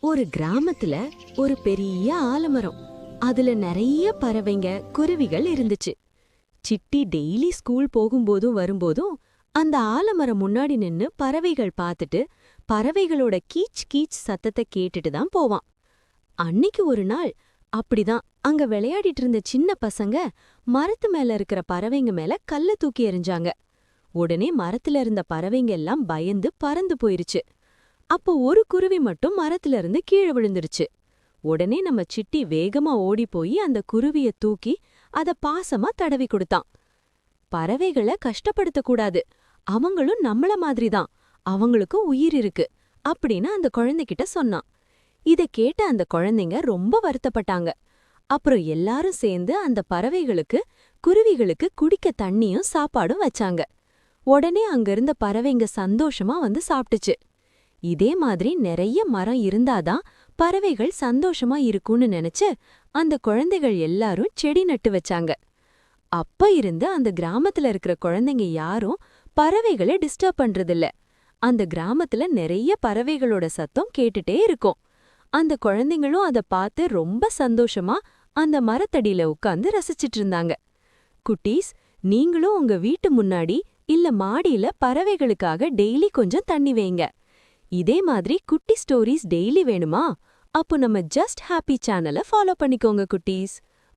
ஒரு கிராமத்துல ஒரு பெரிய ஆலமரம். அதுல நிறைய பறவைங்க குருவிகள் இருந்துச்சு. சிட்டி டெய்லி ஸ்கூல் போகும்போதும் வரும்போதும் அந்த ஆலமரம் முன்னாடி நின்னு பறவைகள் பார்த்துட்டு பறவைகளோட கீச் கீச் சத்தத்தை கேட்டுட்டு தான் போவான். அன்னிக்கு ஒரு நாள் அப்படிதான் அங்க விளையாடிட்டு இருந்த சின்ன பசங்க மரத்து மேல இருக்கிற பறவைங்க மேல கல்ல தூக்கி எறிஞ்சாங்க. உடனே மரத்துல இருந்த பறவைங்க எல்லாம் பயந்து பறந்து போயிருச்சு. அப்போ ஒரு குருவி மட்டும் மரத்துல இருந்து கீழே விழுந்துருச்சு. உடனே நம்ம சிட்டி வேகமா ஓடி போய் அந்த குருவிய தூக்கி அத பாசமா தடவி கொடுத்தான். பறவைகளை கஷ்டப்படுத்தக் கூடாது, அவங்களும் நம்மள மாதிரிதான், அவங்களுக்கும் உயிர் இருக்கு அப்படின்னு அந்த குழந்தைகிட்ட சொன்னான். இத கேட்ட அந்த குழந்தைங்க ரொம்ப வருத்தப்பட்டாங்க. அப்புறம் எல்லாரும் சேர்ந்து அந்த பறவைகளுக்கு குருவிகளுக்கு குடிக்க தண்ணியும் சாப்பாடும் வச்சாங்க. உடனே அங்கிருந்த பறவைங்க சந்தோஷமா வந்து சாப்பிட்டுச்சு. இதே மாதிரி நிறைய மரம் இருந்தாதான் பறவைகள் சந்தோஷமா இருக்கும்னு நினைச்சு அந்த குழந்தைகள் எல்லாரும் செடி நட்டு வச்சாங்க. அப்ப இருந்து அந்த கிராமத்துல இருக்கிற குழந்தைங்க யாரும் பறவைகளை டிஸ்டர்ப் பண்றதில்ல. அந்த கிராமத்துல நிறைய பறவைகளோட சத்தம் கேட்டுட்டே இருக்கும். அந்த குழந்தைங்களும் அத பார்த்து ரொம்ப சந்தோஷமா அந்த மரத்தடியில உட்கார்ந்து ரசிச்சிட்டு இருந்தாங்க. குட்டீஸ், நீங்களும் உங்க வீட்டு முன்னாடி இல்ல மாடியில பறவைகளுக்காக டெய்லி கொஞ்சம் தண்ணி வைங்க. இதே மாதிரி குட்டி ஸ்டோரீஸ் டெய்லி வேணுமா? அப்போ நம்ம ஜஸ்ட் ஹாப்பி சேனலை ஃபாலோ பண்ணிக்கோங்க குட்டீஸ்.